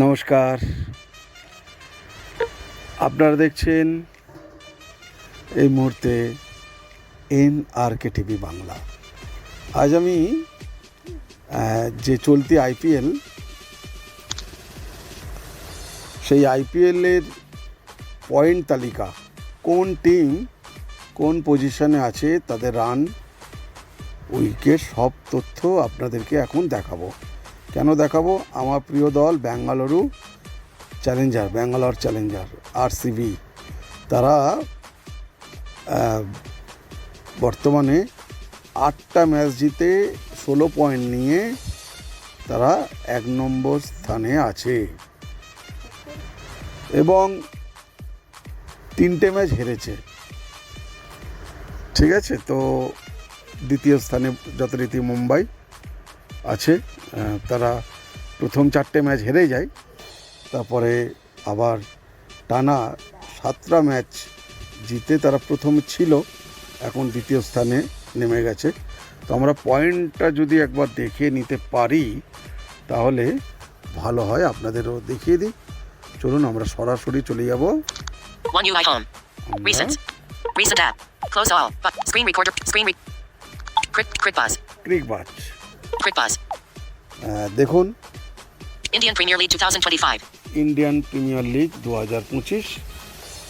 নমস্কার, আপনারা দেখছেন এই মুহূর্তে এনআরকে টিভি বাংলা। আজ আমি যে চলতি আইপিএল, সেই আইপিএলের পয়েন্ট তালিকা, কোন টিম কোন পজিশনে আছে, তাদের রান, উইকেট, সব তথ্য আপনাদেরকে এখন দেখাবো। কেন দেখাবো? আমার প্রিয় দল ব্যাঙ্গালুরু চ্যালেঞ্জার আরসিবি, তারা বর্তমানে 8টা ম্যাচ জিতে 16 পয়েন্ট নিয়ে তারা 1 নম্বর স্থানে আছে এবং 3টে ম্যাচ হেরেছে। ঠিক আছে, তো দ্বিতীয় স্থানে যথারীতি মুম্বাই আছে। তারা প্রথম 4টে ম্যাচ হেরে যায়, তারপরে আবার টানা 7টা ম্যাচ জিতে তারা প্রথমে ছিল, এখন দ্বিতীয় স্থানে নেমে গেছে। তো আমরা পয়েন্টটা যদি একবার দেখে নিতে পারি তাহলে ভালো হয়, আপনাদেরও দেখিয়ে দিই। চলুন আমরা সরাসরি চলে যাব ক্রিকবাজ। দেখুন, Indian Premier League 2025. Indian Premier League 2025।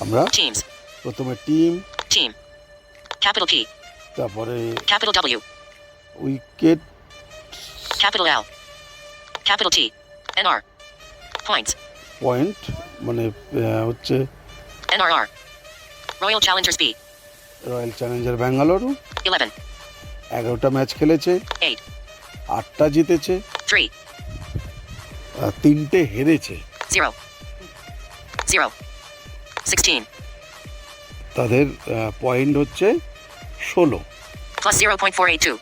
আমরা Teams. প্রথমে টিম, Capital P. তারপরে Capital W. Wicket, Capital L. Capital T. NR. Points. Point মানে হচ্ছে NRR. Royal Challengers B. Royal Challengers Bengaluru. 11. 11টা ম্যাচ খেলেছে, 8. 8টা জিতেছে, 3. 3টে হেরেছে। 0. 0. 16. তাদের পয়েন্ট হচ্ছে 16, Plus 0.482.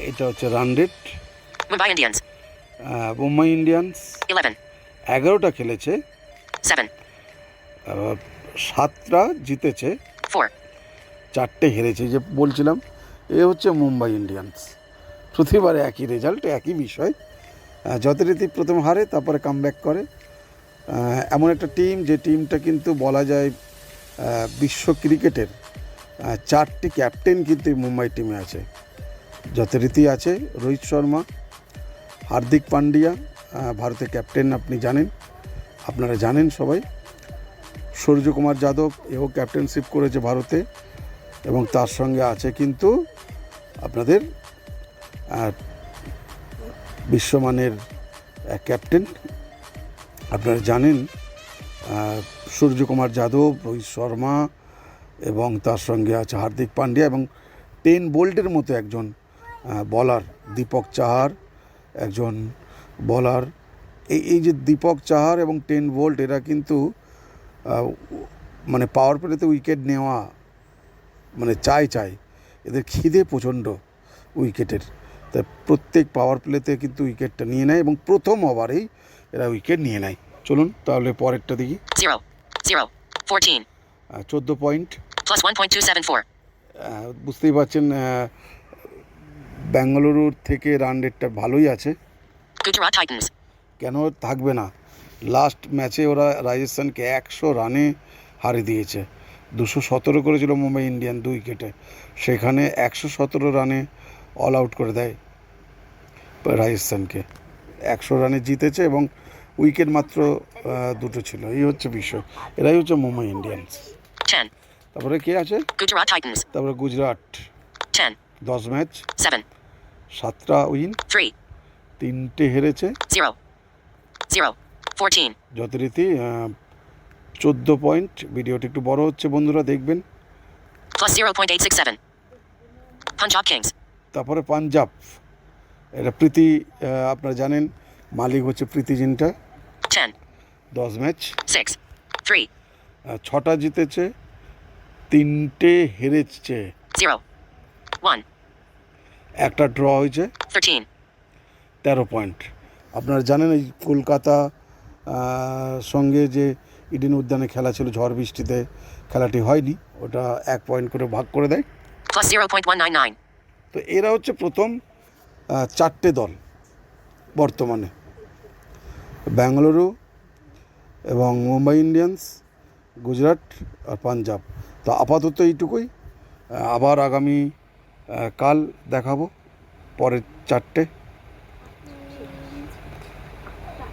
এটা হচ্ছে run rate. Mumbai Indians. Mumbai Indians 11. 11টা খেলেছে, 7. 7টা জিতেছে, 4. 4টে হেরেছে। যে বলছিলাম, এ হচ্ছে মুম্বাই ইন্ডিয়ান্স। প্রতিবারে একই রেজাল্ট, একই বিষয়। যথারীতি প্রথম হারে, তারপরে কামব্যাক করে। এমন একটা টিম, যে টিমটা কিন্তু বলা যায় বিশ্ব ক্রিকেটের 4টি ক্যাপ্টেন কিন্তু মুম্বাই টিমে আছে। যথারীতি আছে রোহিত শর্মা, হার্দিক পান্ডিয়া, ভারতের ক্যাপ্টেন, আপনারা জানেন সবাই। সূর্যকুমার যাদব, এও ক্যাপ্টেনশিপ করেছে ভারতে, এবং তার সঙ্গে আছে কিন্তু আপনাদের বিশ্বমানের ক্যাপ্টেন, আপনারা জানেন, সূর্যকুমার যাদব, রোহিত শর্মা, এবং তার সঙ্গে আছে হার্দিক পান্ডিয়া, এবং টেন বোল্টের মতো একজন বলার, দীপক চাহার একজন বলার। এই যে দীপক চাহার এবং টেন বোল্ট, এরা কিন্তু মানে পাওয়ার প্লেতে উইকেট নেওয়া মানে চাই এদের খিদে প্রচণ্ড উইকেটের। তাই প্রত্যেক পাওয়ার প্লেতে কিন্তু উইকেটটা নিয়ে নেয়, এবং প্রথম ওভারেই এরা উইকেট নিয়ে নেয়। চলুন তাহলে পরেরটা দেখি। 0. 0. 14. 14 পয়েন্ট, Plus 1.274. বুঝতেই পারছেন ব্যাঙ্গালুরুর থেকে রান রেটটা ভালোই আছে। Gujarat Titans. কেন থাকবে না? লাস্ট ম্যাচে ওরা রাজস্থানকে 100 রানে হারিয়ে দিয়েছে। 217 করেছিল মুম্বাই ইন্ডিয়ান 2 উইকেটে, সেখানে 117 রানে অল আউট করে দেয় রাজস্থানকে। 100 রানে জিতেছে এবং উইকেট মাত্র 2টো ছিল। এই হচ্ছে বিষয়, এরাই হচ্ছে মুম্বাই ইন্ডিয়ান্স। 10. তারপরে কে আছে? Gujarat Titans. তারপরে গুজরাট, 10. 10 ম্যাচ, 7. 7টা উইন, 3. 3টে হেরেছে। 0. 0. 14. যথারীতি 14 পয়েন্ট। ভিডিওটি একটু বড় হচ্ছে, বন্ধুরা দেখবেন। Plus 0.867. Punjab Kings. তারপরে পাঞ্জাব, এটা প্রীতি, আপনারা জানেন মালিক হচ্ছে প্রীতি জিন্টা। 10. 10 ম্যাচ, 6. 3. 6টা জিতেছে, 3টে হেরেছে, 0. 1. একটা ড্র হয়েছে। 13. 13 পয়েন্ট। আপনারা জানেন এই কলকাতা সঙ্গে যে ইডেন উদ্যানে খেলা ছিল, ঝড় বৃষ্টিতে খেলাটি হয়নি, ওটা 1 পয়েন্ট করে ভাগ করে দেয়। Plus 0.199. তো এরা হচ্ছে প্রথম 4টে দল বর্তমানে। ব্যাঙ্গালুরু, এবং মুম্বাই ইন্ডিয়ান্স, গুজরাট আর পাঞ্জাব। তো আপাতত এইটুকুই। আবার আগামী কাল দেখাবো পরের চারটে।